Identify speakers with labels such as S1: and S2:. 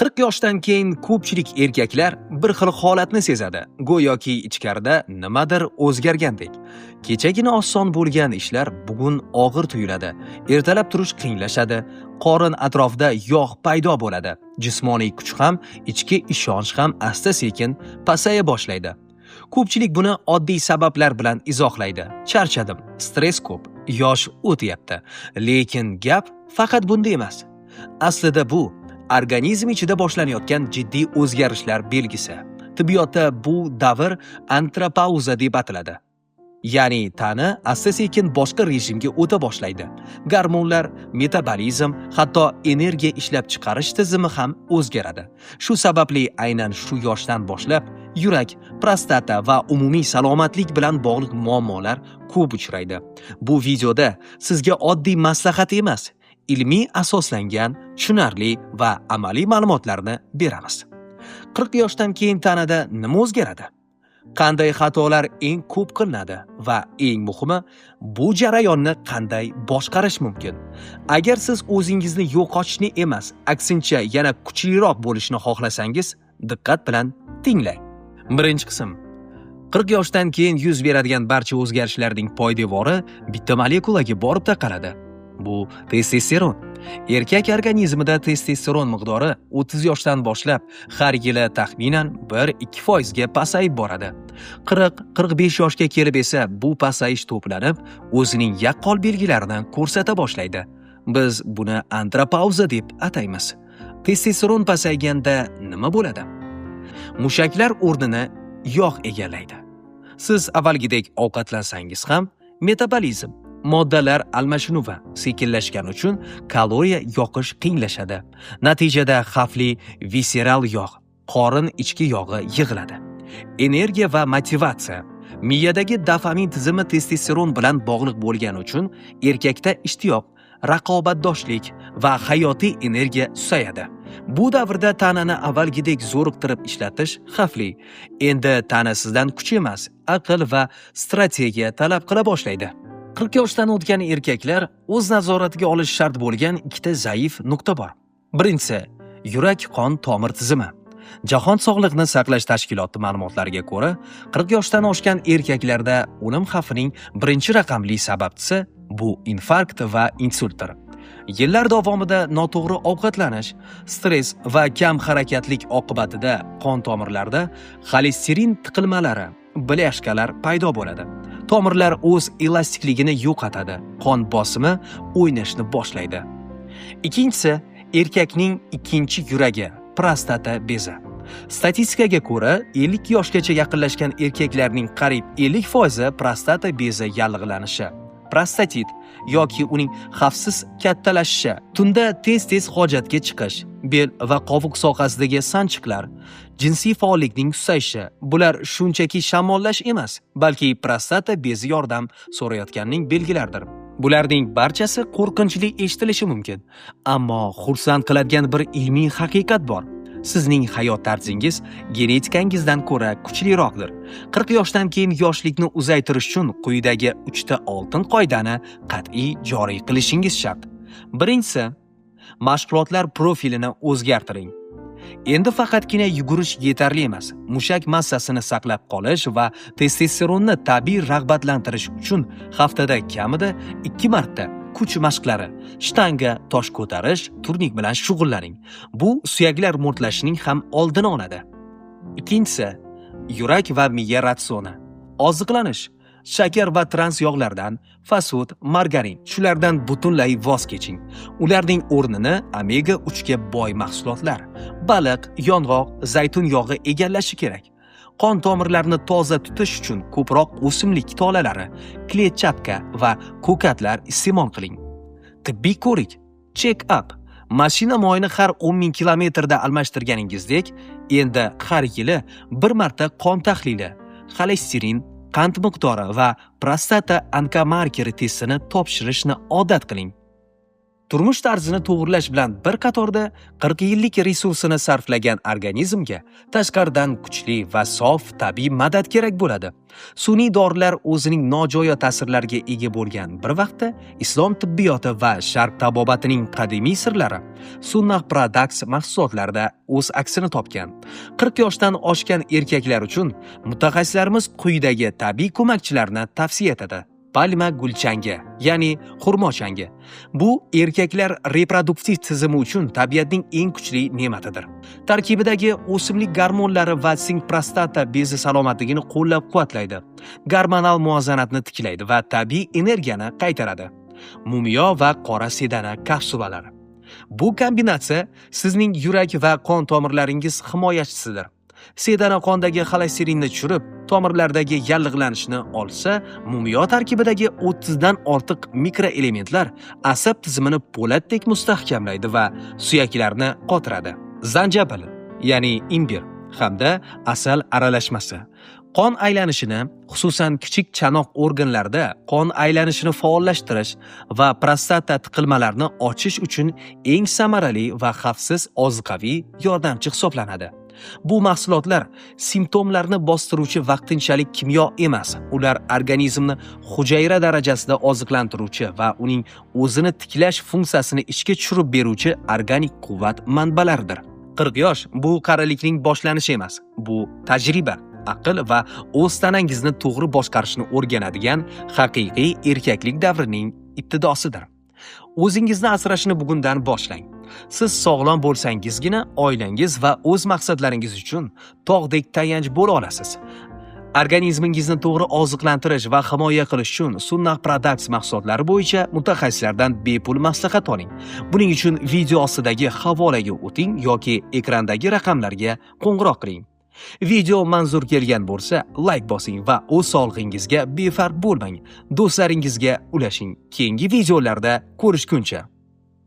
S1: 40 yoshdan keyin ko'pchilik erkaklar bir xil holatni sezadi. Go'yoki ichkarida nimadir o'zgargandek. Kechagina oson bo'lgan ishlar bugun og'ir tuyuladi. Ertalab turish qiyinlashadi. Qorin atrofida yog' paydo bo'ladi. Jismoniy kuch ham, ichki ishonch ham asta-sekin pasaya boshlaydi. Ko'pchilik buni oddiy sabablar bilan izohlaydi. Charchadim, stress ko'p, yosh o'tyapti. Lekin gap faqat bunda emas. Aslida bu organizm ichida boshlanayotgan jiddiy o'zgarishlar belgisi. Tibbiyotda bu davr antropauza deb ataladi. Ya'ni tana asta-sekin boshqa rejimga o'ta boshlaydi. Gormonlar, metabolizm, hatto energiya ishlab chiqarish tizimi ham o'zgaradi. Shu sababli aynan shu yoshdan boshlab yurak, prostata va umumiy salomatlik bilan bog'liq muammolar ko'p uchraydi. Bu videoda sizga oddiy maslahat emas, ilmiy asoslangan, tushunarli va amaliy ma'lumotlarni beramiz. 40 yoshdan keyin tanada nima o'zgaradi? Qanday xatolar eng ko'p qilinadi va eng muhimi, bu jarayonni qanday boshqarish mumkin? Agar siz o'zingizni yo'qotishni emas, aksincha yana kuchliroq bo'lishni xohlasangiz, diqqat bilan tinglang. Birinchi qism. 40 yoshdan keyin yuz beradigan barcha o'zgarishlarning poydevori bitta molekulaga borib taqaladi. Bu testosteron. Erkak organizmida testosteron miqdori 30 yoshdan boshlab har yili taxminan 1-2% ga pasayib boradi. 40-45 yoshga kelib esa bu pasayish to'planib, o'zining yaqqol belgilarini ko'rsata boshlaydi. Biz buni antropauza deb ataymiz. Testosteron pasayganda nima bo'ladi? Mushaklar o'rnini yog' egallaydi. Siz avvalgidek ovqatlansangiz ham metabolizm, moddalar almashinuvi sekinlashgani uchun kaloriya yoqish qiyinlashadi. Natijada xavfli visceral yog', qorin ichki yog'i yig'iladi. Energiya va motivatsiya. Miyadagi dopamin tizimi testosteron bilan bog'liq bo'lgani uchun erkakda ishtiyoq, raqobatdoshlik va hayotiy energiya susayadi. Bu davrda tanani avvalgidek zo'riqtirib ishlatish xavfli. Endi tana sizdan kuch emas, aql va strategiya talab qila boshlaydi. 40 yoshdan o'tgan erkaklar o'z nazoratiga olish shart bo'lgan ikkita zaif nuqta bor. Birinchisi, yurak qon tomir tizimi. Jahon sog'liqni saqlash tashkiloti ma'lumotlariga ko'ra, 40 yoshdan oshgan erkaklarda o'lim xavfining birinchi raqamli sababchisi bu infarkt va insultdir. Yillar davomida noto'g'ri ovqatlanish, stress va kam harakatlik oqibatida qon tomirlarida xolesterin tiqilmalari, blyashkalar paydo bo'ladi. Tomirlar o'z elastikligini yo'qotadi, qon bosimi o'ynashni boshlaydi. Ikkinchisi, erkakning ikkinchi yuragi, prostata bezi. Statistikaga ko'ra, 50 yoshgacha yaqinlashgan erkaklarning qariyb 50% prostata bezi yallig'lanishi, prostatit yoki uning xavfsiz kattalashishi, tunda tez-tez hojatga chiqish, bel va qovuq sohasidagi sanchiqlar, jinsiy faollikning susayishi, bular shunchaki shamollash emas, balki prostata bezi yordam so'rayotganning belgilaridir. Bularning barchasi qo'rqinchli eshitilishi mumkin, ammo xursand qiladigan bir ilmiy haqiqat bor. Sizning hayot tarzingiz genetikangizdan ko'ra kuchliroqdir. 40 yoshdan keyin yoshlikni uzaytirish uchun quyidagi 3 ta oltin qoidani qat'iy joriy qilishingiz shart. Birinchisi, mashg'ulotlar profilini o'zgartiring. Endi faqatgina yugurish yetarli emas. Mushak massasini saqlab qolish va testosteronni tabiiy rag'batlantirish uchun haftada kamida 2 marta kuch mashqlari, shtanga, tosh ko'tarish, turnik bilan shug'ullaning. Bu suyaklar mo'rtlashining ham oldini oladi. Ikkinchisi, yurak va miya ratsioni. Oziqlanish, shakar va trans yog'lardan, fast-food, margarin, shulardan butunlay voz keching. Ularning o'rnini omega 3 ga boy mahsulotlar, baliq, yong'oq, zaytun yog'i egallashi kerak. Qon tomirlarini toza tutish uchun ko'proq o'simlik tolalari, kletchatka va ko'katlar iste'mol qiling. Tibbiy ko'rik, check-up. Mashina moyini har 10,000 kilometrda almashtirganingizdek, endi har yili bir marta qon tahlili, xolesterin, qand miqdori va prostata onkomarkeri testini topshirishni odat qiling. Turmush tarzini to'g'rilash bilan bir qatorda 40 yillik resursini sarflagan organizmga tashqaridan kuchli va sof tabiiy madad kerak bo'ladi. Sun'iy dorilar o'zining nojo'ya ta'sirlariga ega bo'lgan bir vaqtda islom tibbiyoti va sharq tabobatining qadimiy sirlari Sunnah Products mahsulotlarida o'z aksini topgan. 40 yoshdan oshgan erkaklar uchun mutaxassislarimiz quyidagi tabiiy ko'makchilarni tavsiya etadi. Palma gulchangi, ya'ni xurmo changi. Bu erkaklar reproduktiv tizimi uchun tabiatning eng kuchli ne'matidir. Tarkibidagi o'simlik gormonlari va sink prostata bezi salomatligini qo'llab-quvvatlaydi. Gormonal muvozanatni tiklaydi va tabiiy energiyani qaytaradi. Mumiyo va qora sedana kapsulalari. Bu kombinatsiya sizning yurak va qon tomirlaringiz himoyachisidir. Sedana qondagi xolesterinni tushirib, tomirlardagi yallig'lanishni olsa, mumiyo tarkibidagi 30 dan ortiq mikroelementlar asab tizimini po'latdek mustahkamlaydi va suyaklarni qotiradi. Zanjabil, ya'ni imbir hamda asal aralashmasi qon aylanishini, xususan kichik chanoq organlarida qon aylanishini faollashtirish va prostata tiqilmalarini ochish uchun eng samarali va xavfsiz ozuqaviy yordamchi hisoblanadi. Bu mahsulotlar simptomlarni bostiruvchi vaqtinchalik kimyo emas. Ular organizmni hujayra darajasida oziqlantiruvchi va uning o'zini tiklash funksiyasini ishga tushirib beruvchi organik quvvat manbalaridir. 40 yosh bu qarilikning boshlanishi emas. Bu tajriba, aql va o'z tanangizni to'g'ri boshqarishni o'rganadigan haqiqiy erkaklik davrining ibtidosidir. O'zingizni asrashni bugundan boshlang. Siz sog'lom bo'lsangizgina oilangiz va o'z maqsadlaringiz uchun tog'dek tayanch bo'la olasiz. Organizmingizni to'g'ri oziqlantirish va himoya qilish uchun Sunnah Products mahsulotlari bo'yicha mutaxassislardan bepul maslahat oling. Buning uchun video ostidagi havolaga o'ting yoki ekrandagi raqamlarga qo'ng'iroq qiling. Video manzur kelgan bo'lsa, like bosing va o'z sog'lig'ingizga befarq bo'lmang. Do'stlaringizga ulashing. Keyingi videolarda ko'rishguncha